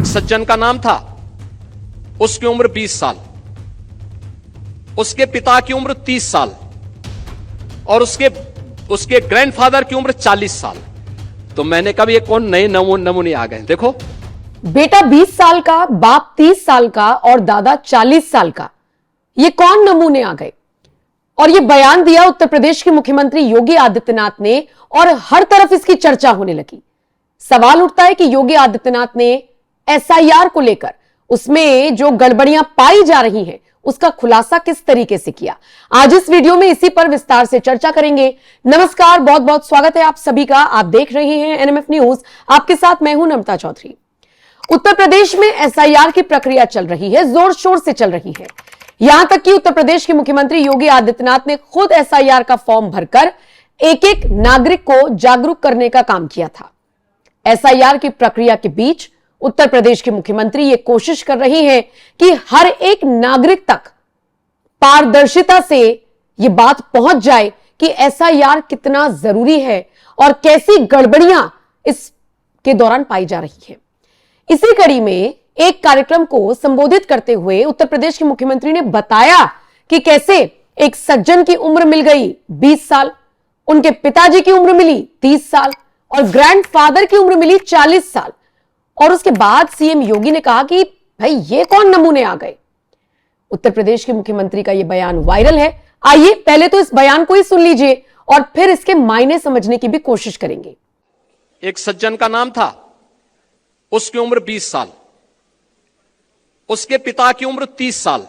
एक सज्जन का नाम था, उसकी उम्र 20 साल, उसके पिता की उम्र 30 साल और उसके ग्रैंडफादर की उम्र 40 साल। तो मैंने कहा ये कौन नए नमूने आ गए। देखो, बेटा 20 साल का, बाप 30 साल का और दादा 40 साल का, ये कौन नमूने आ गए। और ये बयान दिया उत्तर प्रदेश के मुख्यमंत्री योगी आदित्यनाथ ने और हर तरफ इसकी चर्चा होने लगी। सवाल उठता है कि योगी आदित्यनाथ ने एसआईआर को लेकर उसमें जो गड़बड़ियां पाई जा रही हैं उसका खुलासा किस तरीके से किया। आज इस वीडियो में इसी पर विस्तार से चर्चा करेंगे। नमस्कार, बहुत बहुत स्वागत है आप सभी का। आप देख रहे हैं एनएमएफ न्यूज, आपके साथ मैं हूं नम्रता चौधरी। उत्तर प्रदेश में एसआईआर की प्रक्रिया चल रही है, जोर शोर से चल रही है। यहां तक कि उत्तर प्रदेश के मुख्यमंत्री योगी आदित्यनाथ ने खुद एसआईआर का फॉर्म भरकर एक एक नागरिक को जागरूक करने का काम किया था। एसआईआर की प्रक्रिया के बीच उत्तर प्रदेश के मुख्यमंत्री ये कोशिश कर रहे हैं कि हर एक नागरिक तक पारदर्शिता से ये बात पहुंच जाए कि एसआईआर कितना जरूरी है और कैसी गड़बड़ियां इसके दौरान पाई जा रही है। इसी कड़ी में एक कार्यक्रम को संबोधित करते हुए उत्तर प्रदेश के मुख्यमंत्री ने बताया कि कैसे एक सज्जन की उम्र मिल गई 20 साल, उनके पिताजी की उम्र मिली 30 साल और ग्रैंडफादर की उम्र मिली 40 साल। और उसके बाद सीएम योगी ने कहा कि भाई ये कौन नमूने आ गए। उत्तर प्रदेश के मुख्यमंत्री का यह बयान वायरल है। आइए पहले तो इस बयान को ही सुन लीजिए और फिर इसके मायने समझने की भी कोशिश करेंगे। एक सज्जन का नाम था, उसकी उम्र 20 साल, उसके पिता की उम्र 30 साल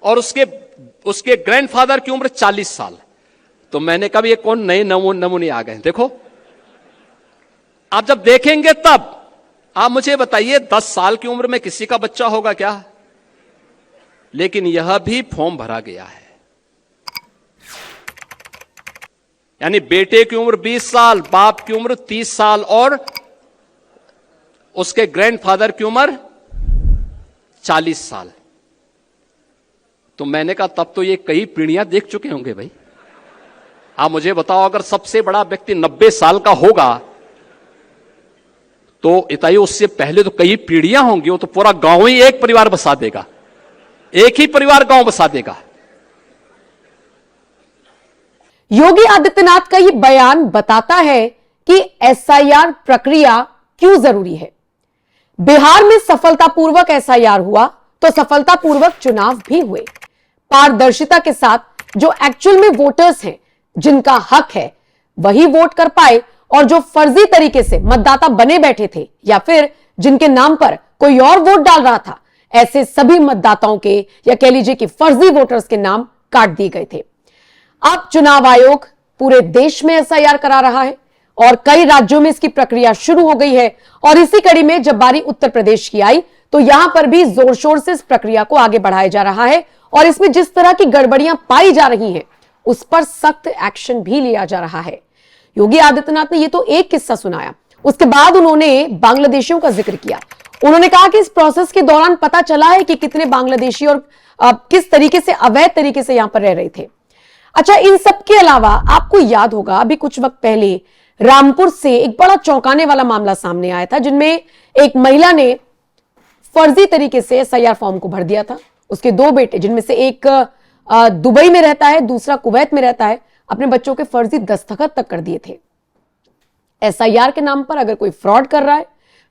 और उसके ग्रैंडफादर की उम्र 40 साल। तो मैंने कहा ये कौन नए नमूने आ गए। देखो, आप जब देखेंगे तब आप मुझे बताइए 10 साल की उम्र में किसी का बच्चा होगा क्या? लेकिन यह भी फॉर्म भरा गया है। यानी बेटे की उम्र 20 साल, बाप की उम्र 30 साल और उसके ग्रैंडफादर की उम्र 40 साल। तो मैंने कहा तब तो ये कई पीढ़ियां देख चुके होंगे भाई। आप मुझे बताओ, अगर सबसे बड़ा व्यक्ति 90 साल का होगा तो इताई उससे पहले तो कई पीढ़ियां होंगी। वो तो पूरा गांव ही एक परिवार बसा देगा, एक ही परिवार गांव बसा देगा। योगी आदित्यनाथ का यह बयान बताता है कि एसआईआर प्रक्रिया क्यों जरूरी है। बिहार में सफलतापूर्वक एसआईआर हुआ तो सफलतापूर्वक चुनाव भी हुए। पारदर्शिता के साथ जो एक्चुअल में वोटर्स हैं, जिनका हक है, वही वोट कर पाए और जो फर्जी तरीके से मतदाता बने बैठे थे या फिर जिनके नाम पर कोई और वोट डाल रहा था, ऐसे सभी मतदाताओं के या कह लीजिए कि फर्जी वोटर्स के नाम काट दिए गए थे। अब चुनाव आयोग पूरे देश में एसआईआर करा रहा है और कई राज्यों में इसकी प्रक्रिया शुरू हो गई है। और इसी कड़ी में जब बारी उत्तर प्रदेश की आई तो यहां पर भी जोर शोर से इस प्रक्रिया को आगे बढ़ाया जा रहा है और इसमें जिस तरह की गड़बड़ियां पाई जा रही हैं उस पर सख्त एक्शन भी लिया जा रहा है। योगी आदित्यनाथ ने यह तो एक किस्सा सुनाया, उसके बाद उन्होंने बांग्लादेशियों का जिक्र किया। उन्होंने कहा कि इस प्रोसेस के दौरान पता चला है कि कितने बांग्लादेशी और किस तरीके से अवैध तरीके से यहां पर रह रहे थे। अच्छा, इन सब के अलावा आपको याद होगा अभी कुछ वक्त पहले रामपुर से एक बड़ा चौंकाने वाला मामला सामने आया था, जिनमें एक महिला ने फर्जी तरीके से एसआईआर फॉर्म को भर दिया था। उसके 2 बेटे, जिनमें से एक दुबई में रहता है, दूसरा कुवैत में रहता है, अपने बच्चों के फर्जी दस्तखत तक कर दिए थे। एसआईआर के नाम पर अगर कोई फ्रॉड कर रहा है,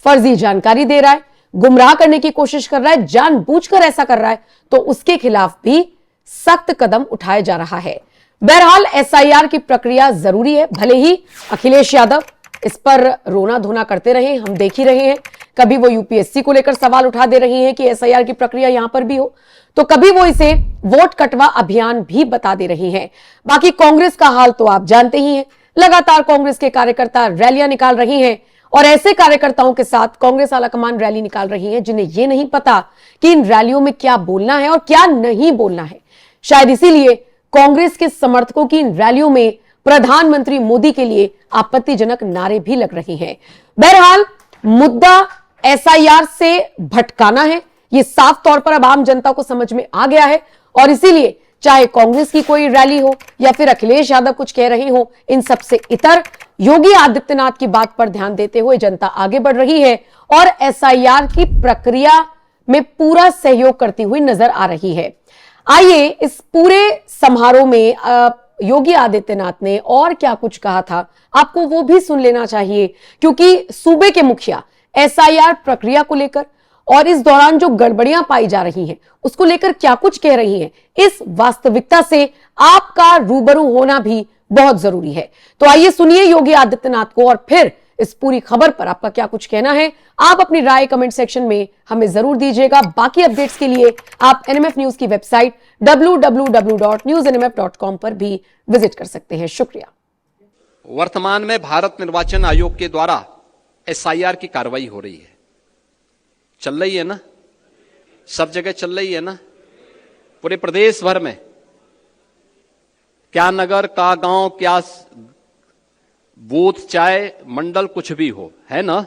फर्जी जानकारी दे रहा है, गुमराह करने की कोशिश कर रहा है, जानबूझकर ऐसा कर रहा है, तो उसके खिलाफ भी सख्त कदम उठाया जा रहा है। बहरहाल एसआईआर की प्रक्रिया जरूरी है। भले ही अखिलेश यादव इस पर रोना धोना करते रहे, हम देख ही रहे हैं। कभी वो यूपीएससी को लेकर सवाल उठा दे रही हैं कि एसआईआर की प्रक्रिया यहां पर भी हो, तो कभी वो इसे वोट कटवा अभियान भी बता दे रही हैं। बाकी कांग्रेस का हाल तो आप जानते ही हैं। लगातार कांग्रेस के कार्यकर्ता रैलियां निकाल रही हैं और ऐसे कार्यकर्ताओं के साथ कांग्रेस आलाकमान रैली निकाल रही है जिन्हें यह नहीं पता कि इन रैलियों में क्या बोलना है और क्या नहीं बोलना है। शायद इसीलिए कांग्रेस के समर्थकों की इन रैलियों में प्रधानमंत्री मोदी के लिए आपत्तिजनक नारे भी लग रहे हैं। बहरहाल मुद्दा एसआईआर से भटकाना है, यह साफ तौर पर अब आम जनता को समझ में आ गया है और इसीलिए चाहे कांग्रेस की कोई रैली हो या फिर अखिलेश यादव कुछ कह रहे हो, इन सबसे इतर योगी आदित्यनाथ की बात पर ध्यान देते हुए जनता आगे बढ़ रही है और एसआईआर की प्रक्रिया में पूरा सहयोग करती हुई नजर आ रही है। आइए इस पूरे समारोह में योगी आदित्यनाथ ने और क्या कुछ कहा था, आपको वो भी सुन लेना चाहिए, क्योंकि सूबे के मुखिया एसआईआर प्रक्रिया को लेकर और इस दौरान जो गड़बड़ियां पाई जा रही हैं उसको लेकर क्या कुछ कह रही हैं, इस वास्तविकता से आपका रूबरू होना भी बहुत जरूरी है। तो आइए सुनिए योगी आदित्यनाथ को और फिर इस पूरी खबर पर आपका क्या कुछ कहना है। आप अपनी राय कमेंट सेक्शन में हमें जरूर दीजिएगा। बाकी अपडेट्स के लिए आप एनएमएफ न्यूज की वेबसाइट www.newsnmf.com पर भी विजिट कर सकते हैं। शुक्रिया। वर्तमान में भारत निर्वाचन आयोग के द्वारा एसआईआर की कार्रवाई हो रही है, चल रही है ना, सब जगह चल रही है ना, पूरे प्रदेश भर में, क्या नगर का गांव, क्या बूथ, चाहे मंडल, कुछ भी हो, है ना,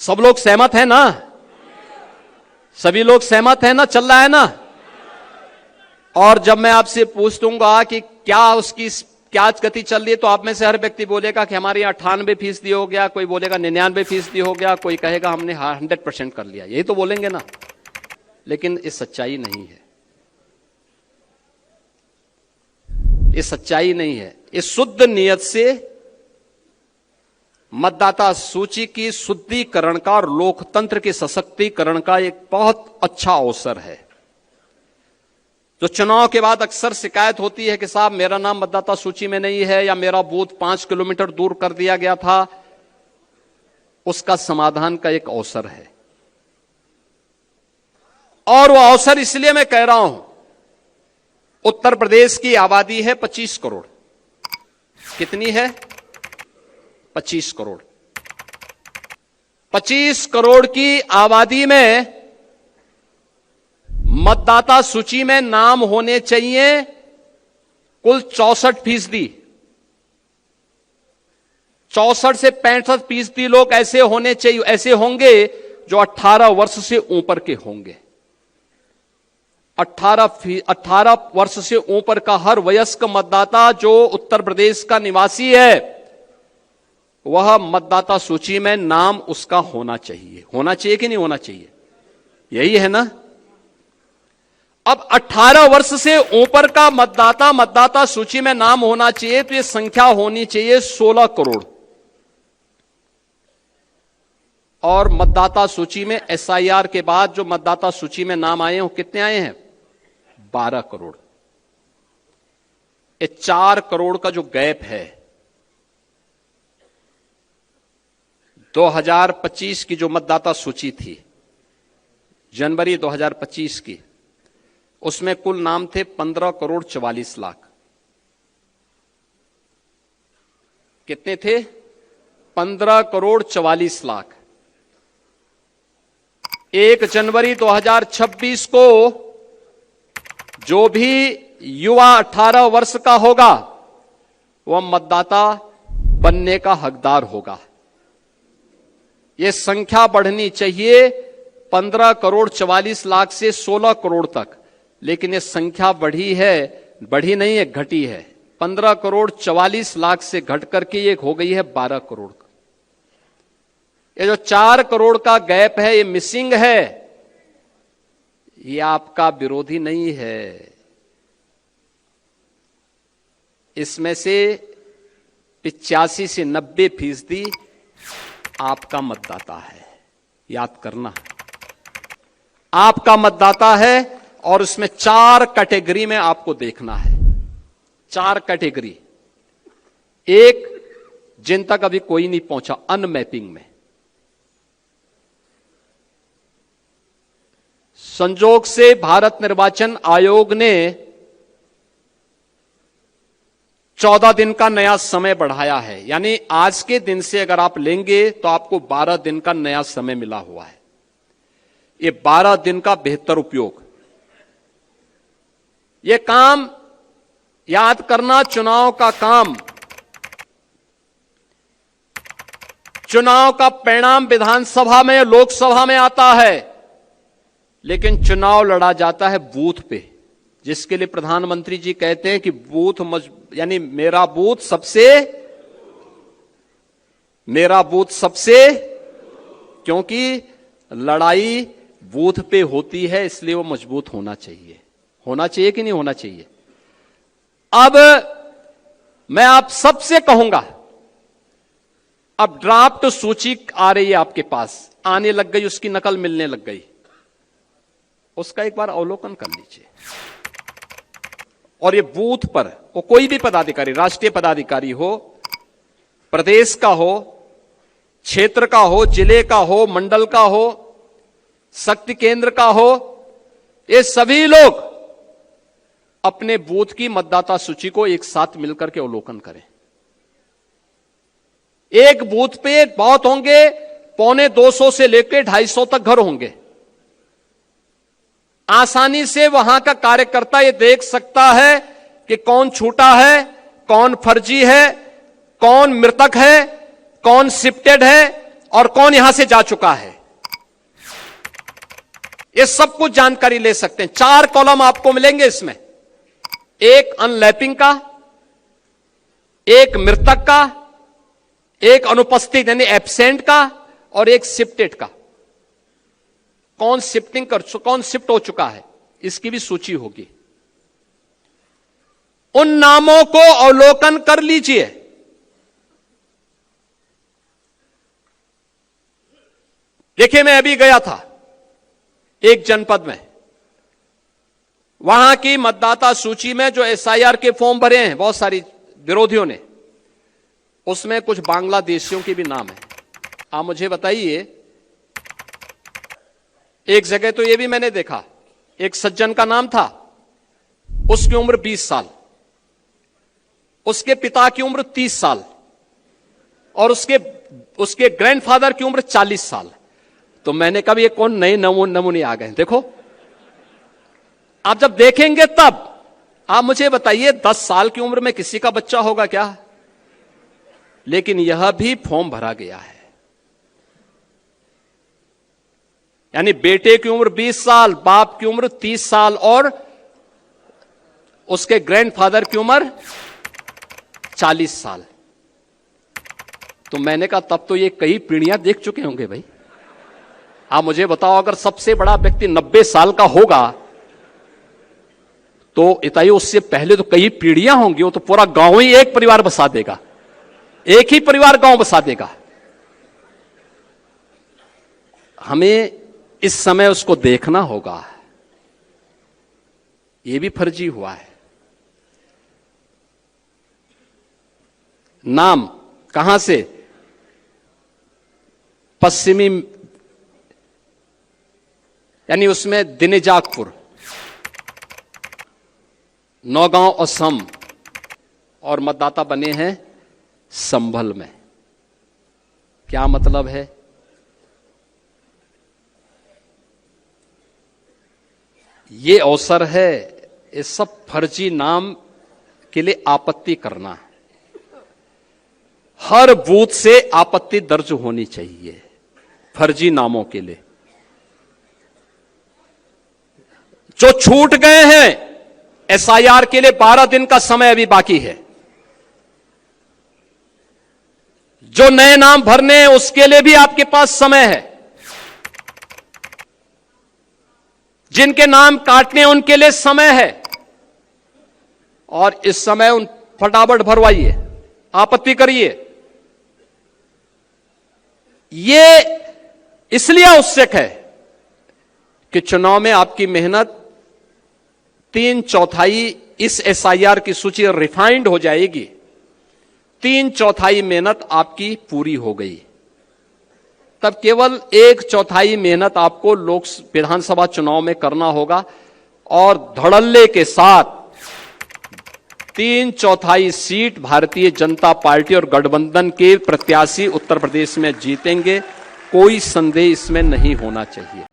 सब लोग सहमत है ना, सभी लोग सहमत है ना, चल रहा है ना। और जब मैं आपसे पूछ दूंगा कि क्या उसकी क्या गति चल रही है, तो आप में से हर व्यक्ति बोलेगा कि हमारे यहाँ 98% हो गया, कोई बोलेगा 99% हो गया, कोई कहेगा हमने 100% कर लिया, यही तो बोलेंगे ना। लेकिन ये सच्चाई नहीं है, ये सच्चाई नहीं है। ये शुद्ध नियत से मतदाता सूची की शुद्धिकरण का और लोकतंत्र के सशक्तिकरण का एक बहुत अच्छा अवसर है। जो चुनाव के बाद अक्सर शिकायत होती है कि साहब मेरा नाम मतदाता सूची में नहीं है या मेरा बूथ 5 किलोमीटर दूर कर दिया गया था, उसका समाधान का एक अवसर है। और वो अवसर इसलिए मैं कह रहा हूं, उत्तर प्रदेश की आबादी है 25 करोड़। कितनी है? 25 करोड़। 25 करोड़ की आबादी में मतदाता सूची में नाम होने चाहिए कुल 64%। 64 से 65% लोग ऐसे होने चाहिए, ऐसे होंगे जो 18 वर्ष से ऊपर के होंगे। 18 वर्ष से ऊपर का हर वयस्क मतदाता जो उत्तर प्रदेश का निवासी है, वह मतदाता सूची में नाम उसका होना चाहिए। होना चाहिए कि नहीं होना चाहिए? यही है ना। अब 18 वर्ष से ऊपर का मतदाता सूची में नाम होना चाहिए, तो यह संख्या होनी चाहिए 16 करोड़। और मतदाता सूची में एसआईआर के बाद जो मतदाता सूची में नाम आए हैं, वो कितने आए हैं? 12 करोड़। ये 4 करोड़ का जो गैप है, 2025 की जो मतदाता सूची थी, जनवरी 2025 की, उसमें कुल नाम थे 15 करोड़ 44 लाख। कितने थे? 15 करोड़ 44 लाख। 1 जनवरी 2026 को जो भी युवा 18 वर्ष का होगा वह मतदाता बनने का हकदार होगा। यह संख्या बढ़नी चाहिए 15 करोड़ 44 लाख से 16 करोड़ तक, लेकिन यह संख्या बढ़ी है, बढ़ी नहीं है, घटी है। 15 करोड़ 44 लाख से घट करके ये हो गई है 12 करोड़ का। ये जो 4 करोड़ का गैप है, ये मिसिंग है। ये आपका विरोधी नहीं है, इसमें से 85 से 90% आपका मतदाता है। याद करना, आपका मतदाता है। और उसमें 4 कैटेगरी में आपको देखना है। 4 कैटेगरी। एक, जिन तक अभी कोई नहीं पहुंचा, अनमैपिंग में। संजोग से भारत निर्वाचन आयोग ने 14 दिन का नया समय बढ़ाया है, यानी आज के दिन से अगर आप लेंगे तो आपको 12 दिन का नया समय मिला हुआ है। ये 12 दिन का बेहतर उपयोग। ये काम याद करना, चुनाव का काम, चुनाव का परिणाम विधानसभा में, लोकसभा में आता है, लेकिन चुनाव लड़ा जाता है बूथ पे, जिसके लिए प्रधानमंत्री जी कहते हैं कि यानी मेरा बूथ सबसे, क्योंकि लड़ाई बूथ पे होती है, इसलिए वो मजबूत होना चाहिए कि नहीं होना चाहिए। अब मैं आप सबसे कहूंगा, अब ड्राफ्ट सूची आ रही है आपके पास, आने लग गई, उसकी नकल मिलने लग गई, उसका एक बार अवलोकन कर लीजिए। और ये बूथ पर वो कोई भी पदाधिकारी, राष्ट्रीय पदाधिकारी हो, प्रदेश का हो, क्षेत्र का हो, जिले का हो, मंडल का हो, शक्ति केंद्र का हो, ये सभी लोग अपने बूथ की मतदाता सूची को एक साथ मिलकर के अवलोकन करें। एक बूथ पे बहुत होंगे, 250 से लेकर 250 तक घर होंगे। आसानी से वहां का कार्यकर्ता ये देख सकता है कि कौन छूटा है, कौन फर्जी है, कौन मृतक है, कौन शिफ्टेड है और कौन यहां से जा चुका है। ये सब कुछ जानकारी ले सकते हैं। 4 कॉलम आपको मिलेंगे इसमें, एक अनलैपिंग का, एक मृतक का, एक अनुपस्थित यानी एब्सेंट का और एक शिफ्टेड का। कौन शिफ्ट हो चुका है, इसकी भी सूची होगी। उन नामों को अवलोकन कर लीजिए। देखिए, मैं अभी गया था एक जनपद में, वहां की मतदाता सूची में जो एसआईआर के फॉर्म भरे हैं बहुत सारी विरोधियों ने, उसमें कुछ बांग्लादेशियों के भी नाम है। आप मुझे बताइए, एक जगह तो यह भी मैंने देखा, एक सज्जन का नाम था, उसकी उम्र 20 साल, उसके पिता की उम्र 30 साल और उसके ग्रैंडफादर की उम्र 40 साल। तो मैंने कहा ये कौन नए नमूने आ गए। देखो, आप जब देखेंगे तब आप मुझे बताइए, 10 साल की उम्र में किसी का बच्चा होगा क्या? लेकिन यह भी फॉर्म भरा गया है। यानी बेटे की उम्र 20 साल, बाप की उम्र 30 साल और उसके ग्रैंडफादर की उम्र 40 साल। तो मैंने कहा तब तो ये कई पीढ़ियां देख चुके होंगे भाई। आप मुझे बताओ, अगर सबसे बड़ा व्यक्ति 90 साल का होगा तो इताई उससे पहले तो कई पीढ़ियां होंगी। वो तो पूरा गांव ही एक परिवार बसा देगा, एक ही परिवार गांव बसा देगा। हमें इस समय उसको देखना होगा। यह भी फर्जी हुआ है। नाम कहां से? पश्चिमी, यानी उसमें दिनेजाकपुर, नौगांव असम, और मतदाता बने हैं संभल में। क्या मतलब है? ये अवसर है इस सब फर्जी नाम के लिए आपत्ति करना। हर बूथ से आपत्ति दर्ज होनी चाहिए फर्जी नामों के लिए। जो छूट गए हैं एसआईआर के लिए 12 दिन का समय अभी बाकी है। जो नए नाम भरने हैं उसके लिए भी आपके पास समय है। जिनके नाम काटने हैं उनके लिए समय है। और इस समय उन फटाफट भरवाइए, आपत्ति करिए। ये इसलिए आवश्यक है कि चुनाव में आपकी मेहनत 3/4 इस एसआईआर की सूची रिफाइंड हो जाएगी। 3/4 मेहनत आपकी पूरी हो गई, तब केवल 1/4 मेहनत आपको विधानसभा चुनाव में करना होगा। और धड़ल्ले के साथ 3/4 सीट भारतीय जनता पार्टी और गठबंधन के प्रत्याशी उत्तर प्रदेश में जीतेंगे। कोई संदेह इसमें नहीं होना चाहिए।